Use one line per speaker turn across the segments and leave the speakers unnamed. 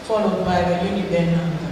followed by the Uniben anthem.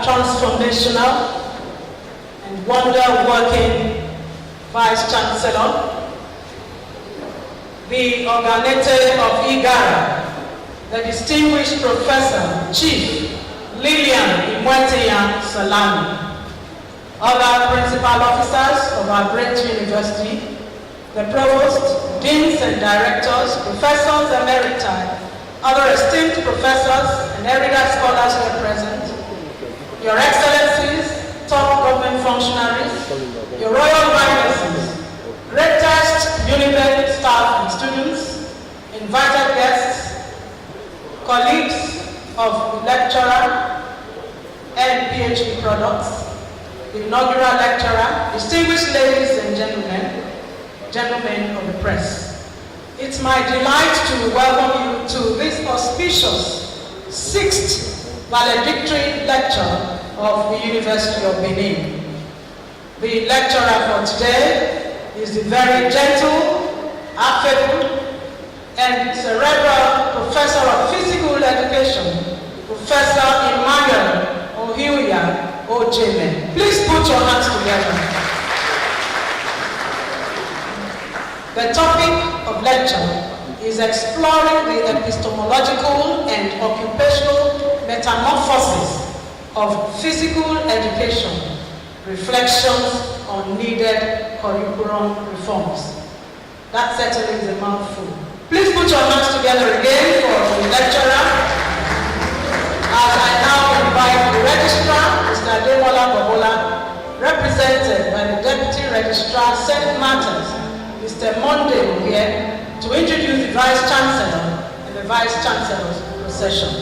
Transformational and wonder-working Vice-Chancellor, the Organete of Igara, the distinguished Professor Chief Lilian Imweteyan Salami, other principal officers of our great university, the provost, deans and directors, professors emeriti, other esteemed professors and erudite scholars here present, Your Excellencies, top government functionaries, Your Royal Highnesses, greatest Uniben staff and students, invited guests, colleagues of the lecturer and PhD products, the inaugural lecturer, distinguished ladies and gentlemen of the press. It's my delight to welcome you to this auspicious 6th valedictory lecture of the University of Benin. The lecturer for today is the very gentle, affable, and cerebral Professor of Physical Education, Professor EMMANUEL OHIUYA, OJEME. Please put your hands together. The topic of lecture is exploring the epistemological and occupational metamorphosis of physical education, reflections on needed curriculum reforms. That certainly is a mouthful. Please put your hands together again for the lecturer. As I now invite the registrar, Mr. Ademola Bobola, represented by the Deputy Registrar, St. Martin's, Mr. Monday here, to introduce the Vice-Chancellor and the Vice-Chancellor's procession.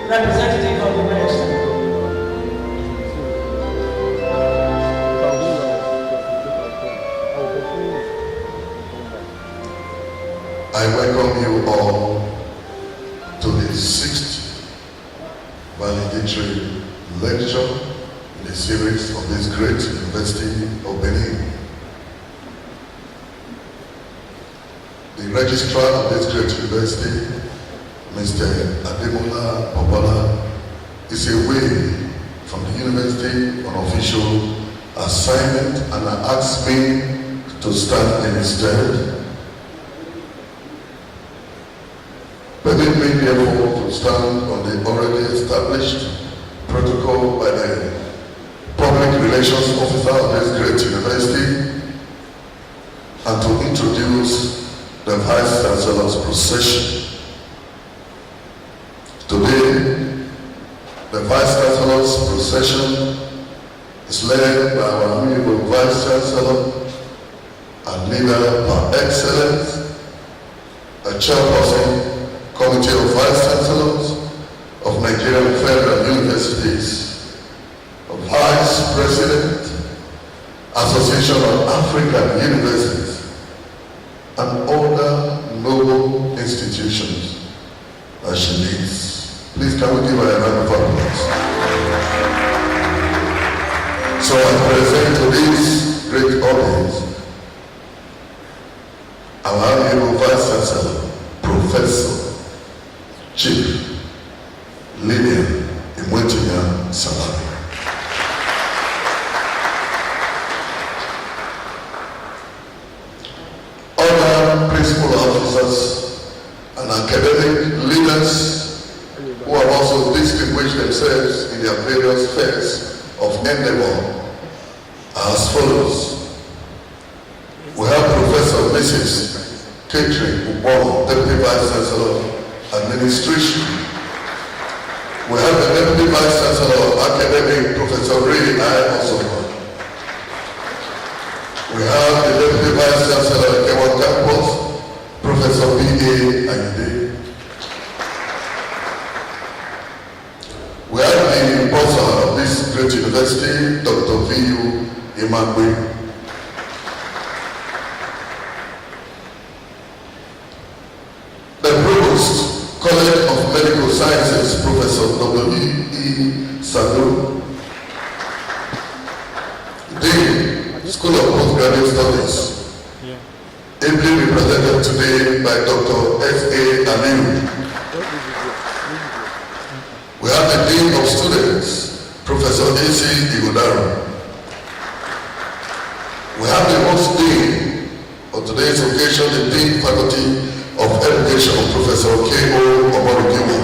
Representative of the Registrar.
I welcome you all to the 6th valedictory lecture in the series of this great University of Benin. The registrar of this great university, Mr. Ademola Bobola, is away from the university on official assignment and asked me to stand in his stead. Permit me therefore to stand on the already established protocol by the public relations officer of this great university and to introduce the Vice Chancellor's procession. Today, the Vice Chancellor Memorials procession is led by our amiable Vice Chancellor and leader par excellence, a chairperson, Committee of Vice Chancellors of Nigerian Federal Universities, a Vice President, Association of African Universities, and other noble institutions that she leads. Please can we give her a round of applause? So I present to this great audience our amiable Vice Chancellor, Professor Chief Lilian Imwetiya Salami. Other principal officers and academic leaders who have also distinguished themselves in their various spheres of endeavor are as follows. We have Professor Mrs. Catherine Ubon, Deputy Vice Chancellor, Administration. We have the Deputy Vice Chancellor of Academic, Professor Ray I. Osomo. We have the Deputy Vice Chancellor of Kewa Campus, Professor B.A. Ayinde. We have the boss of this great university, Dr. V.U. EMMANUEL. The Provost, College of Medical Sciences, Professor W.E. Sadu. Dean, School of Postgraduate Studies, ably represented today by Dr. S.A. Aliu. We have the Dean of Students, Professor A.C. Ighodaro. We have the host Dean of today's occasion, the Dean Faculty of Education, Professor K.O. Omorugiwa.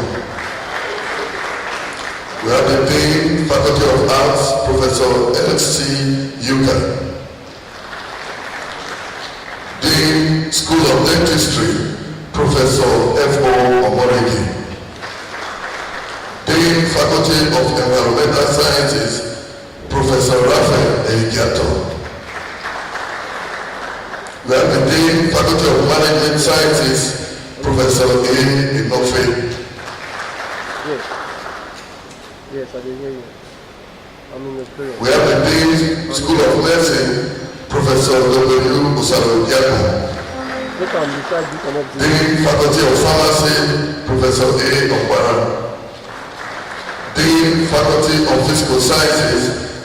We have the Dean Faculty of Arts, Professor L.C. Yuka. Dean School of Dentistry, Professor F.O. Omorigi. Dean Faculty of Environmental Sciences, Professor Raphael Egiato. We have the Dean Faculty of Management Sciences, Professor A. Inofe.
Yes, I did hear you. I'm in the spirit.
We have the Dean School of Medicine, Professor W. Osaro-Diako. Dean Faculty of Pharmacy, Professor A. Okwara. Dean Faculty of Physical Sciences,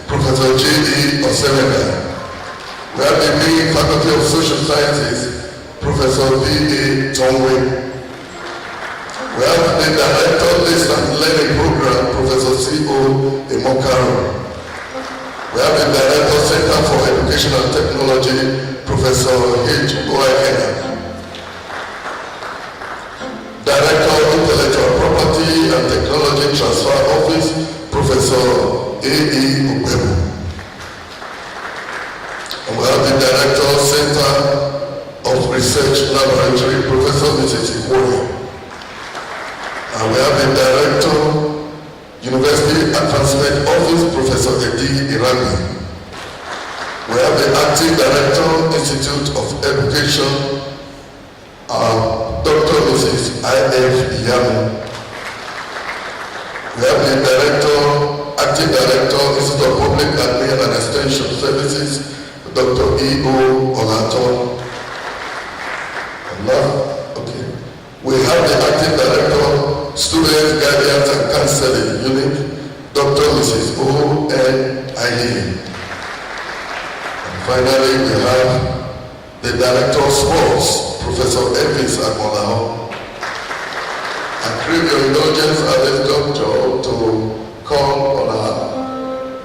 Professor J. E. Oselega. We have the Dean Faculty of Social Sciences, Professor B. A. Tongwe. We have the Director Distance Learning Program, Professor C. O. Emokaro. We have the Director Center for Educational Technology, Professor H. Oakena. Director Intellectual Property and Technology Transfer Office, Professor A. E. Ubebo. And we have the Director Center of Research Laboratory, Professor Mrs. Ikoya. And we have the Director, University Advancement Office, Professor Edi Irani. We have the Acting Director, Institute of Education, Dr. Mrs. I.F. Yamu. We have the Director, Acting Director, Institute of Public Admin and Extension Services, Dr. E.O. Olaton. And now, okay. We have the Acting Director, Student Guidance and Counseling Unit, Dr. Mrs. O. N. Aye. And finally, we have the Director of Sports, Professor Evans Amonaho. I crave your indulgence at this juncture to call on our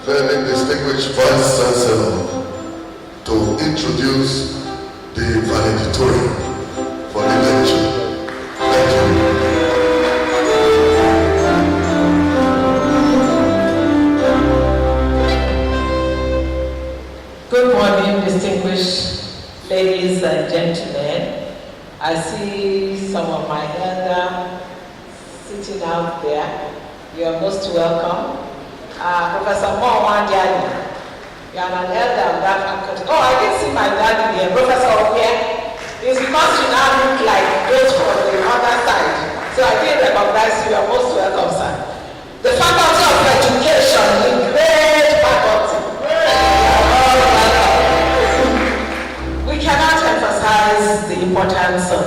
very distinguished Vice Chancellor to introduce the valedictory for the lecture. Thank you.
Good morning, distinguished ladies and gentlemen. I see some of my elder sitting out there. You are most welcome. Professor Mo Wandiani. You are an elder of that faculty. Oh, I didn't see my daddy there, Professor Occupational. It's because you now look like those from the other side. So I didn't recognize you. You are most welcome, sir. The Faculty of Education, the great faculty. We cannot emphasize the importance of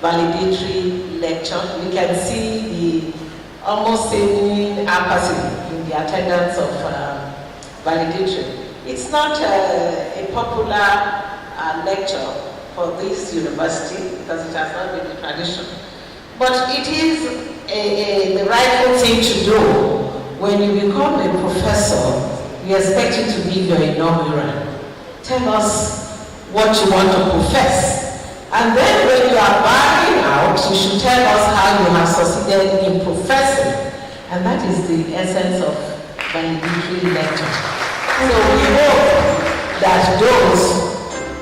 valedictory lecture. We can see the almost seeming apathy in the attendance of valedictory. It's not a popular lecture for this university because it has not been the tradition. But it is the rightful thing to do. When you become a professor, we expect you to give your inaugural. Tell us what you want to profess. And then when you are bowing out, you should tell us how you have succeeded in professing. And that is the essence of valedictory lecture. So we hope that those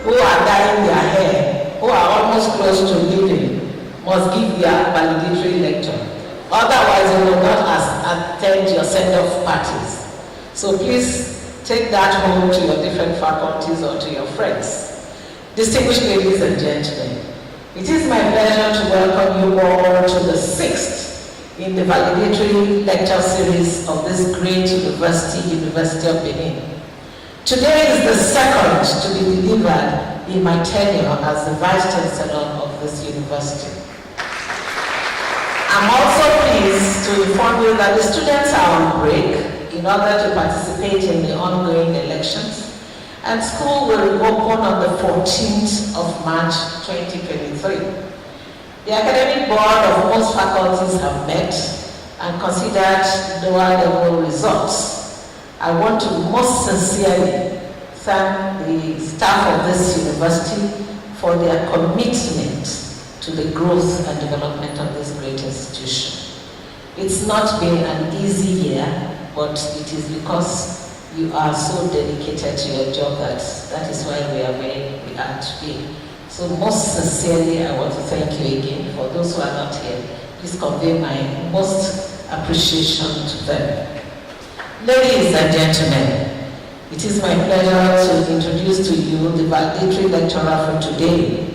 who are dyeing their hair, who are almost close to leaving, must give their valedictory lecture. Otherwise, you will not attend your send-off parties. So please take that home to your different faculties or to your friends. Distinguished ladies and gentlemen, it is my pleasure to welcome you all to the 6th in the valedictory lecture series of this great university, University of Benin. Today is the 2nd to be delivered in my tenure as the Vice Chancellor of this university. I'm also pleased to inform you that the students are on break in order to participate in the ongoing elections, and school will open on the 14th of March 2023. The academic board of most faculties have met and considered lower level results. I want to most sincerely thank the staff of this university for their commitment to the growth and development of this great institution. It's not been an easy year, but it is because you are so dedicated to your job that is why we are where we are today. So most sincerely, I want to thank you again. For those who are not here, please convey my most appreciation to them. Ladies and gentlemen, it is my pleasure to introduce to you the valedictory lecturer for today.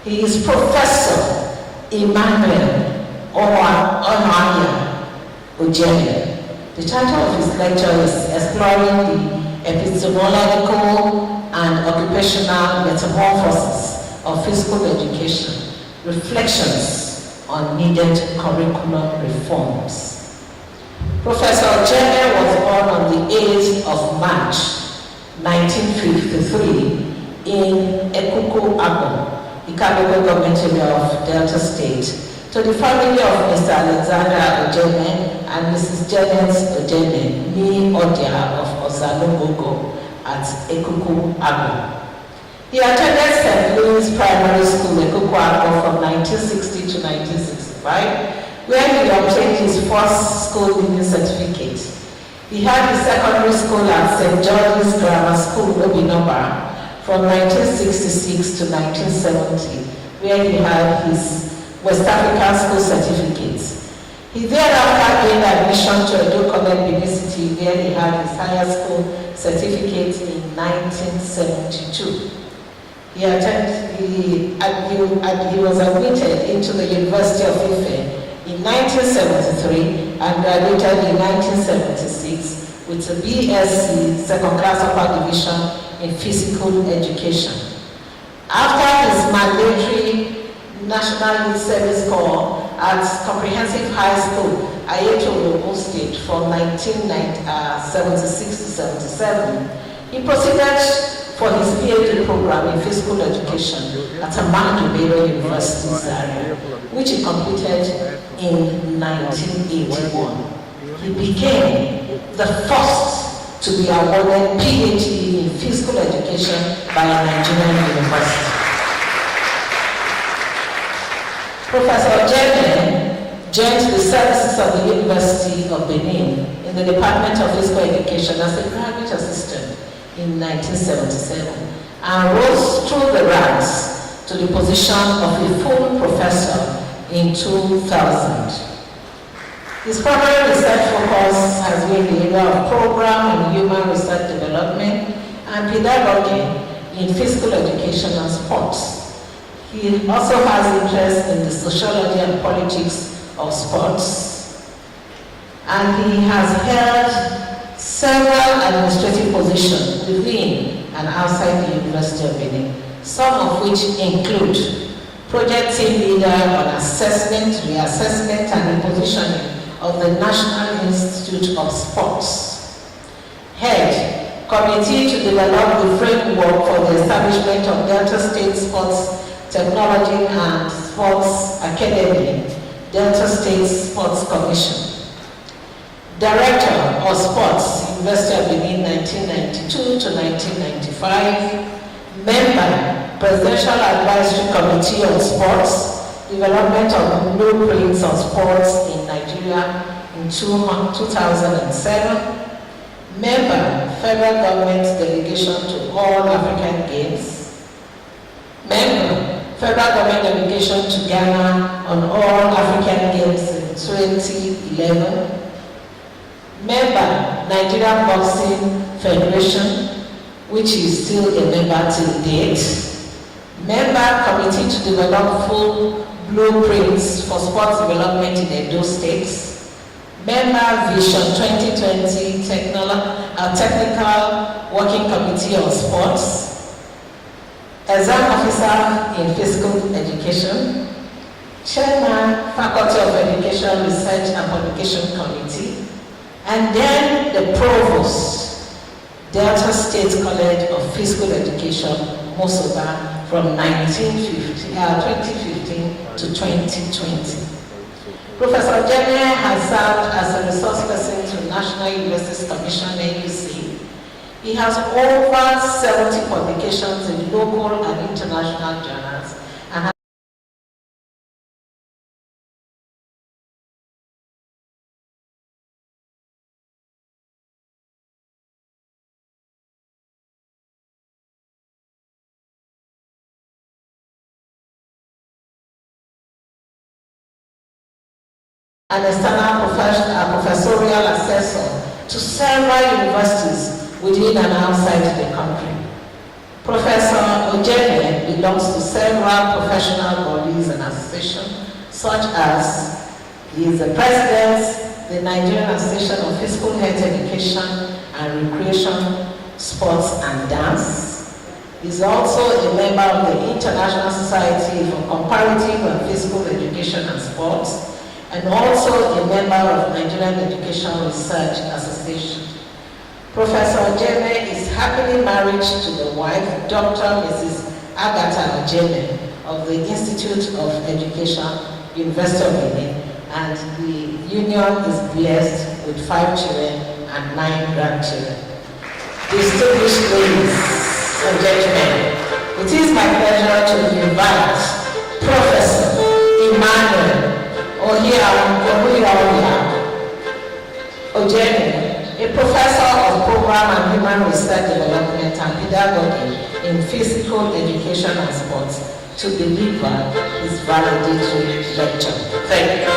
He is Professor EMMANUEL OJEME. The title of his lecture is Exploring the Epistemological and Occupational Metamorphosis of Physical Education, Reflections on Needed Curriculum Reforms. Professor OJEME was born on the 8th of March, 1953 in Ekuku-Agbo, Local Government Area of Delta State, to the family of Mr. Alexander OJEME and Mrs. Janet OJEME, Nee Odia of Ozalogogo at Ekuku-Agbo. He attended St. Louis Primary School, Ekuku-Agbo from 1960 to 1965, where he obtained his first school leaving certificate. He had his secondary school at St. George's Grammar School, Obinoba, from 1966 to 1970, where he had his West African school certificates. He thereafter gained admission to Edo College, Benin City, where he had his higher school certificate in 1972. He was admitted into the University of Ife in 1973 and graduated in 1976 with a BSc second class upper division in physical education. After his mandatory National Youth Service Corps at Comprehensive High School, Ayeto, Ogun State, from 1976 to 77, he proceeded for his PhD program in physical education at Ahmadu Bello University, Zaria, which he completed in 1981. He became the first to be awarded PhD in physical education by a Nigerian university. Professor OJEME joined the services of the University of Benin in the Department of Physical Education as a graduate assistant in 1977 and rose through the ranks to the position of a full professor in 2000. His primary research focus has been the area of program and human research development and pedagogy in physical education and sports. He also has interest in the sociology and politics of sports, and he has held several administrative positions within and outside the University of Benin, some of which include project team leader on assessment, reassessment, and repositioning of the National Institute of Sports. Head, committee to develop the framework for the establishment of Delta State Sports Technology and Sports Academy, Delta State Sports Commission. Director of Sports, University of Benin, 1992 to 1995. Member, Presidential Advisory Committee on Sports, development of blueprints on sports in Nigeria in 2007. Member, Federal Government Delegation to All African Games. Member, Federal Government Delegation to Ghana on All African Games in 2011. Member, Nigerian Boxing Federation, which is still a member till date. Member, Committee to develop full blueprints for sports development in Edo States. Member, Vision 2020 Technical Working Committee on Sports. Exam Officer in Physical Education. Chairman, Faculty of Education Research and Publication Committee. And then the Provost, Delta State College of Physical Education, Mosoba, from 2015 to 2020. Professor OJEME has served as a resource person to National Universities Commission, NUC. He has over 70 publications in local and international journals and has an external professorial assessor to several universities within and outside the country. Professor OJEME belongs to several professional bodies and associations, such as he is the president, the Nigerian Association of Physical Health Education and Recreation, Sports and Dance. He is also a member of the International Society for Comparative and Physical Education and Sports, and also a member of Nigerian Education Research Association. Professor OJEME is happily married to the wife, Dr. Mrs. Agatha OJEME of the Institute of Education, University of Benin, and the union is blessed with 5 children and 9 grandchildren. Distinguished ladies and gentlemen, it is my pleasure to invite Professor EMMANUEL OJEME, a professor of program and human research development and pedagogy in physical education and sports, to deliver his valedictory lecture. Thank you.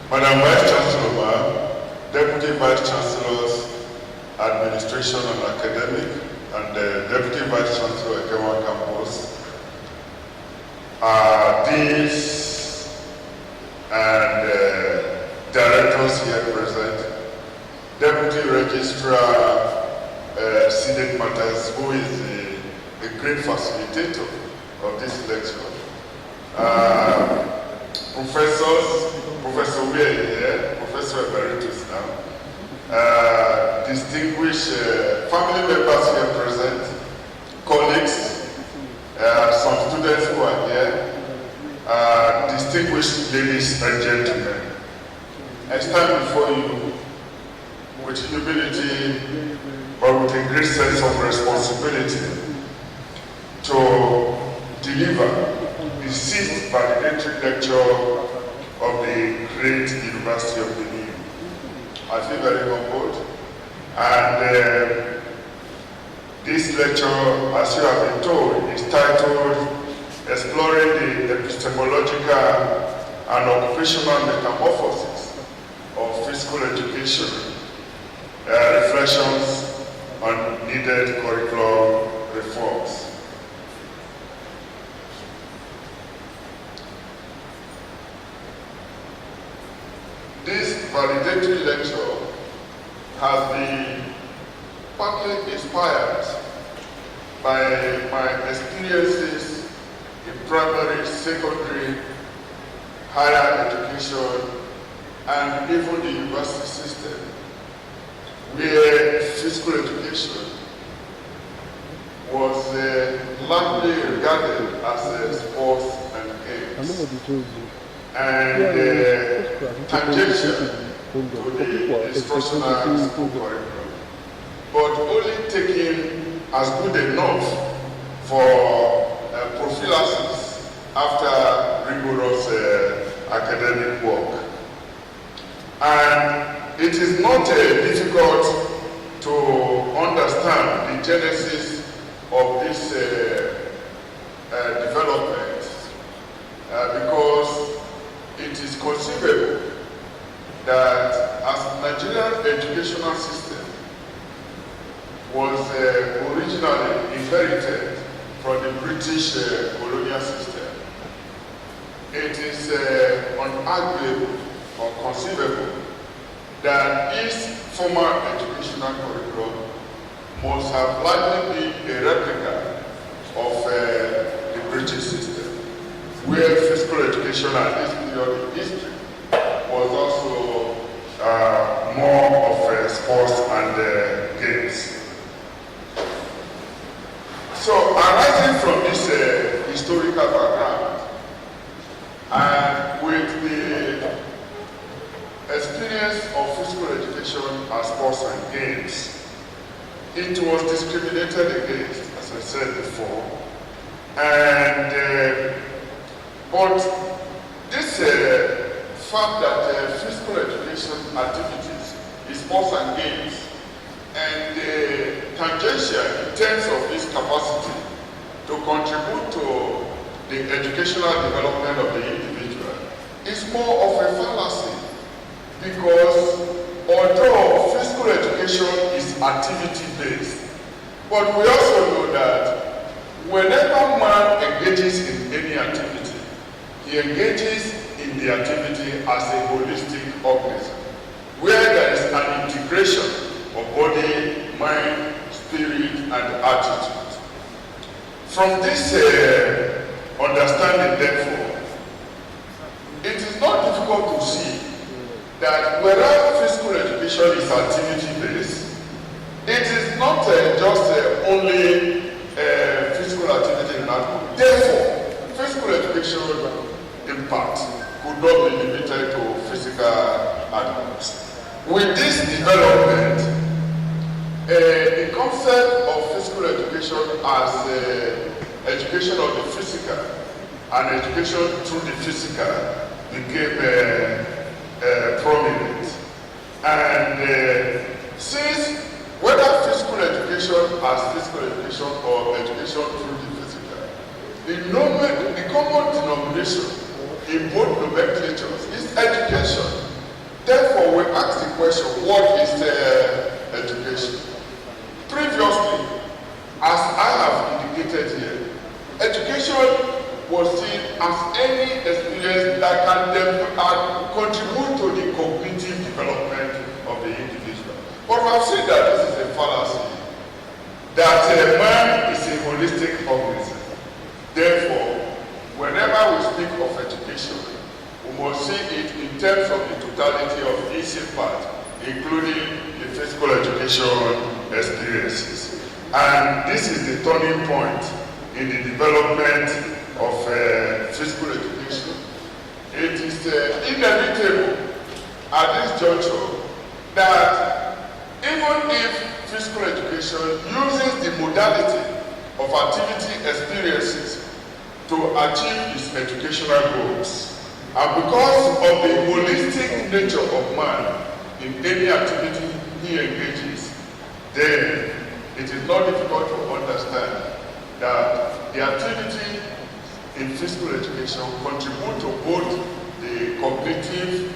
Madam Vice Chancellor, Deputy Vice Chancellors, Administration and Academic, and Deputy Vice Chancellor at Ewa Campus, Deans and Directors here present, Deputy Registrar, Senate Matters, who is a great facilitator of this lecture. Professors, Professor OHIUYA here, Professor Emeritus now, distinguished family members here present, colleagues, some students who are here, distinguished ladies and gentlemen. I stand before you
humility, but with a great sense of responsibility to deliver the sixth valedictory lecture of the great University of Benin. I feel very humbled, and this lecture, as you have been told, is titled Exploring the Epistemological and Occupational Metamorphosis of Physical Education, Reflections on Needed Curriculum Reforms. This valedictory lecture has been partly inspired by my experiences in primary, secondary, higher education, and even the university system, where physical education was largely regarded as sports and games, and tangential to the instructional school curriculum, but only taken as good enough for prophylaxis after rigorous academic work. And it is not difficult to understand the genesis of this development because it is conceivable that as Nigerian educational system was originally inherited from the British colonial system, it is unarguable or conceivable that its former educational curriculum must have likely been a replica of the British system, where physical education at this period in history was also more of sports and games. So, arising from this historical background, and with the experience of physical education as sports and games, it was discriminated against, as I said before, and but this fact that physical education activities is sports and games, and tangential in terms of its capacity to contribute to the educational development of the individual is more of a fallacy, because although physical education is activity-based, but we also know that whenever man engages in any activity, he engages in the activity as a holistic organism, where there is an integration of body, mind, spirit, and attitude. From this understanding, therefore, it is not difficult to see that whereas physical education is activity-based, it is not just only physical activity in that. Therefore, physical education impact could not be limited to physical outcomes. With this development, the concept of physical education as education of the physical and education through the physical became prominent. And since whether physical education as physical education or education through the physical, the common denomination in both nomenclatures is education. Therefore, we ask the question, what is education? Previously, as I have indicated here, education was seen as any experience that can contribute to the cognitive development of the individual. But we have seen that this is a fallacy, that man is a holistic organism. Therefore, whenever we speak of education, we must see it in terms of the totality of its impact, including the physical education experiences. And this is the turning point in the development of physical education. It is inevitable at this juncture that even if physical education uses the modality of activity experiences to achieve its educational goals. And because of the holistic nature of man in any activity he engages, then it is not difficult to understand that the activity in physical education contribute to both the cognitive,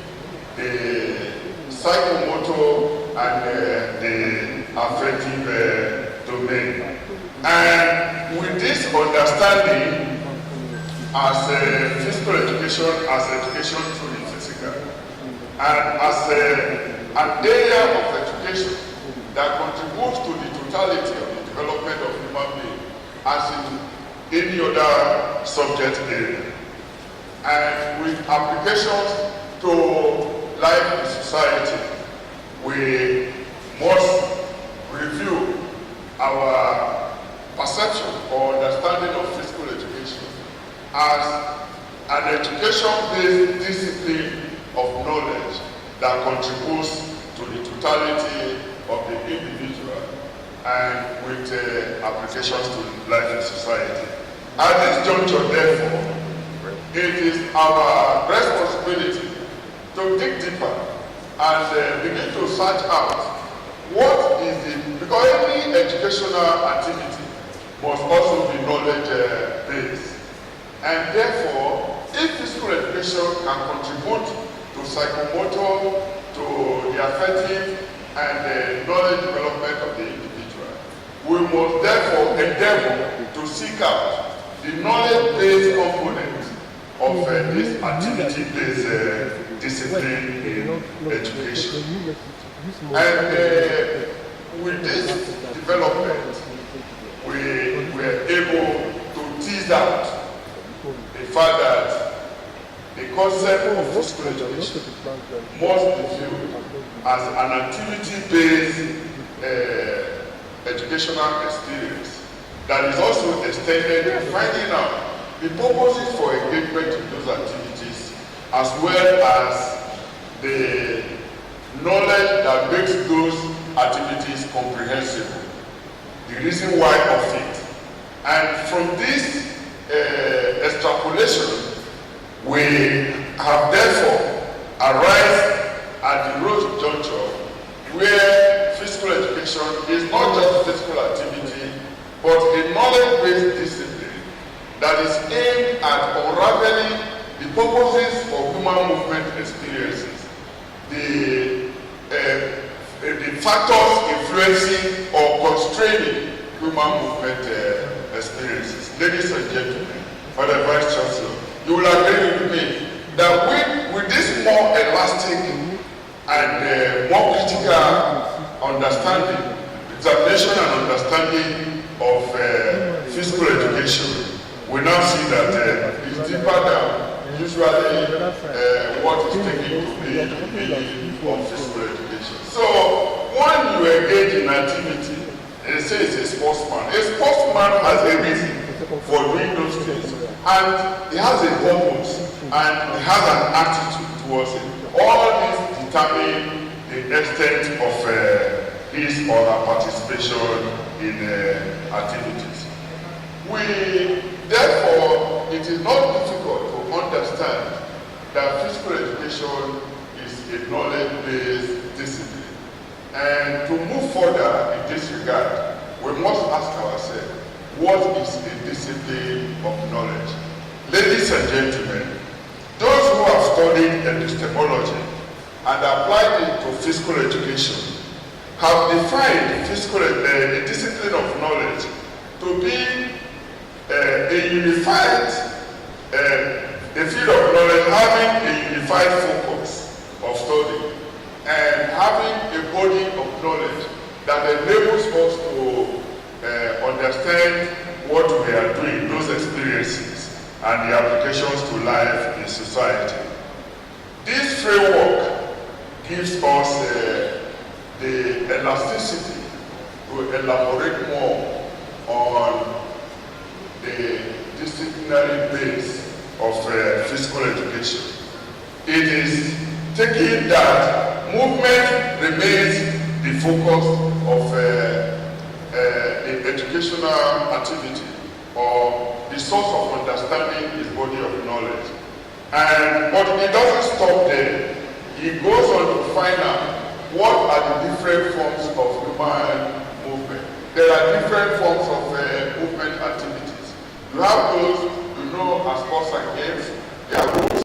the psychomotor, and the affective domain. And with this understanding, as physical education, as education through the physical, and as an area of education that contributes to the totality of the development of human being, as in any other subject area, and with applications to life in society, we must review our perception or understanding of physical education as an education-based discipline of knowledge that contributes to the totality of the individual and with applications to life in society. At this juncture, therefore, it is our responsibility to dig deeper and begin to search out what is the, because any educational activity must also be knowledge-based. And therefore, if physical education can contribute to psychomotor, to the affective and the knowledge development of the individual, we must therefore endeavor to seek out the knowledge-based component of this activity-based discipline in education. And with this development, we were able to tease out the fact that the concept of physical education must be viewed as an activity-based educational experience that is also extended to finding out the purposes for engagement in those activities, as well as the knowledge that makes those activities comprehensible, the reason why of it. And from this extrapolation, we have therefore arrived at the road juncture where physical education is not just a physical activity, but a knowledge-based discipline that is aimed at unraveling the purposes for human movement experiences, the factors influencing or constraining human movement experiences. Ladies and gentlemen, Father Vice Chancellor, you will agree with me that with this more elastic and more critical understanding, examination and understanding of physical education, we now see that it's deeper than usually what is taken to be the meaning of physical education. So when you engage in activity, they say it's a sportsman. A sportsman has a reason for doing those things, and he has a purpose, and he has an attitude towards it. All these determine the extent of his or her participation in activities. Therefore, it is not difficult to understand that physical education is a knowledge-based discipline. And to move further in this regard, we must ask ourselves, what is a discipline of knowledge? Ladies and gentlemen, those who have studied epistemology and applied it to physical education have defined the discipline of knowledge to be a unified, a field of knowledge having a unified focus of study and having a body of knowledge that enables us to understand what we are doing, those experiences, and the applications to life in society. This framework gives us the elasticity to elaborate more on the disciplinary base of physical education. It is taking that movement remains the focus of the educational activity or the source of understanding his body of knowledge. But it doesn't stop there. He goes on to find out what are the different forms of human movement. There are different forms of movement activities. You have those, as sports and games, there are rules.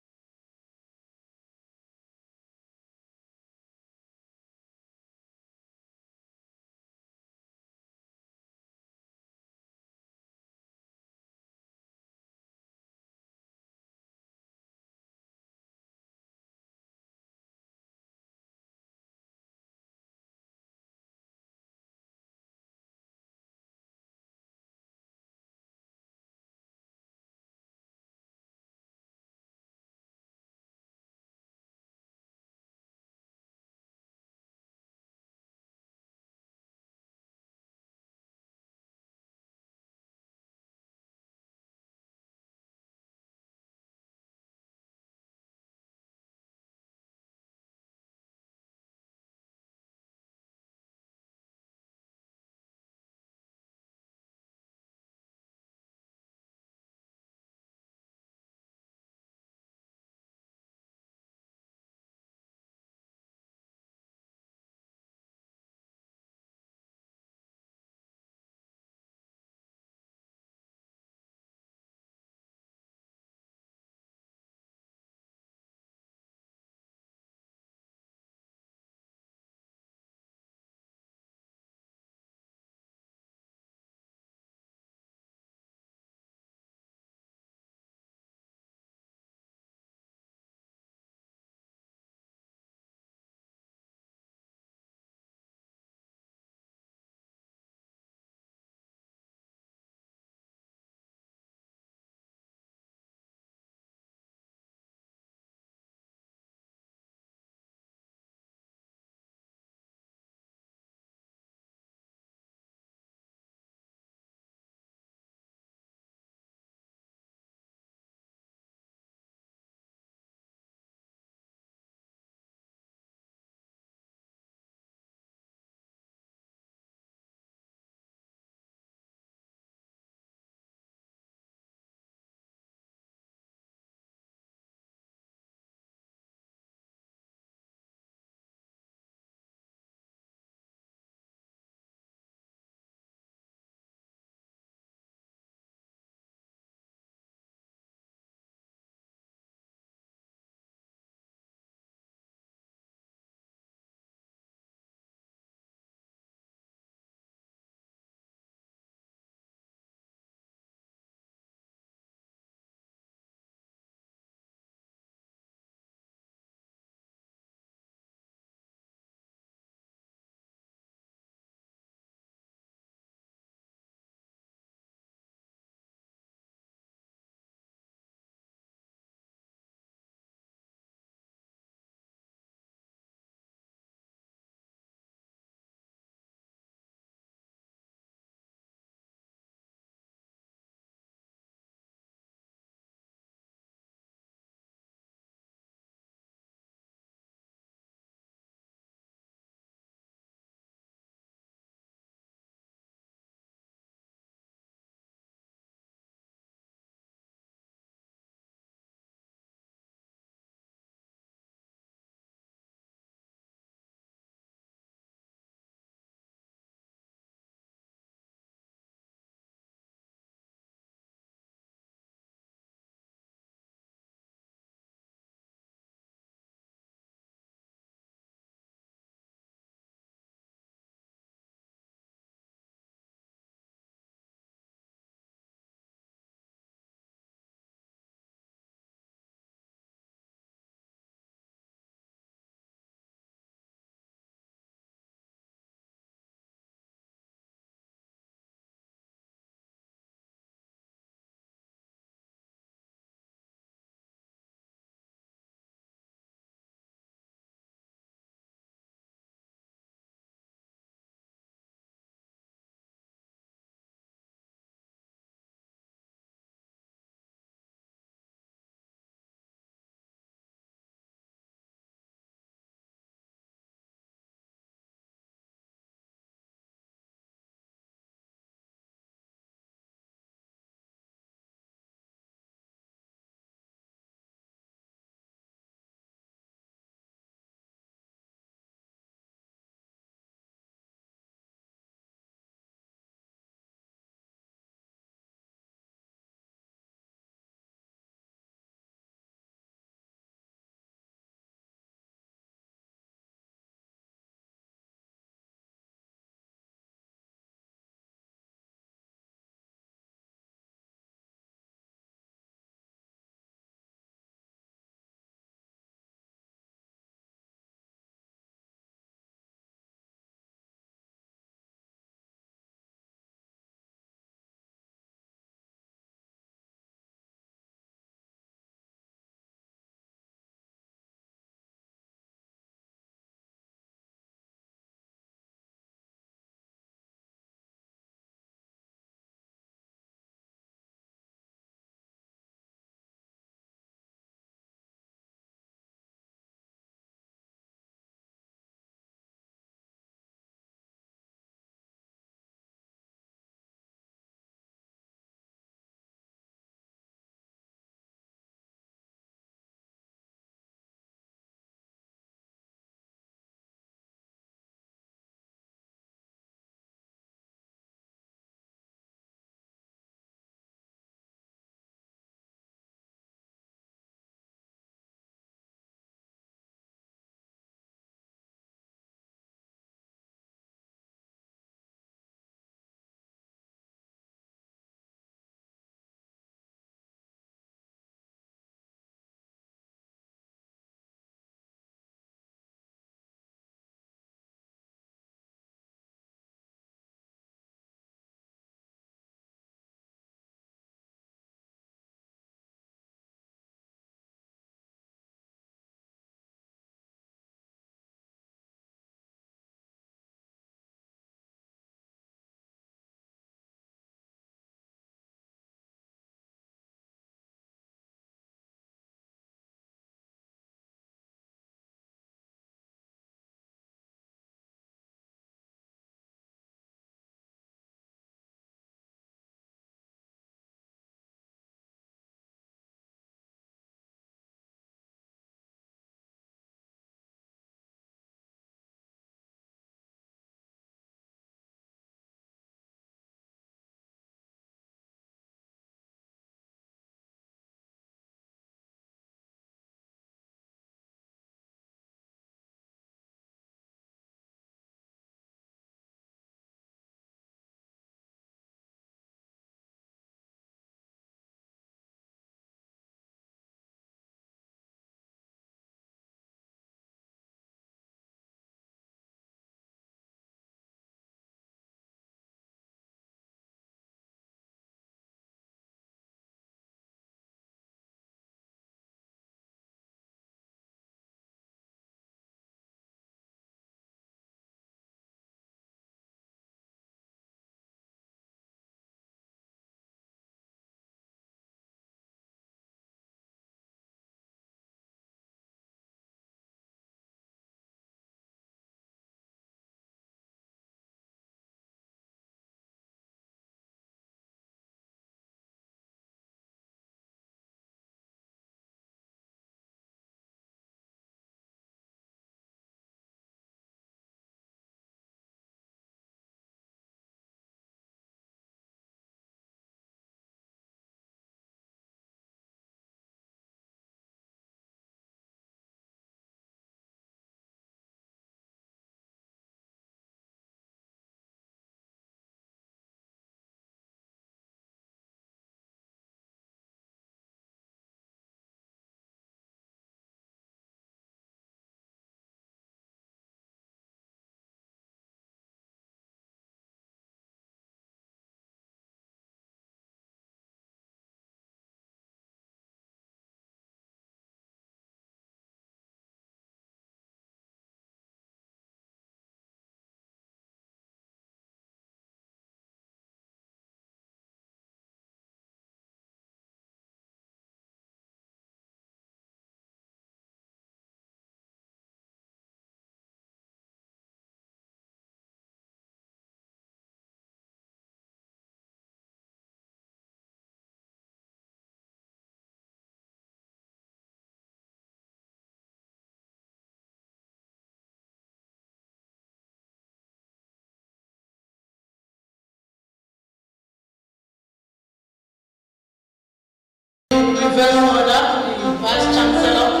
reverse order, the Vice Chancellor.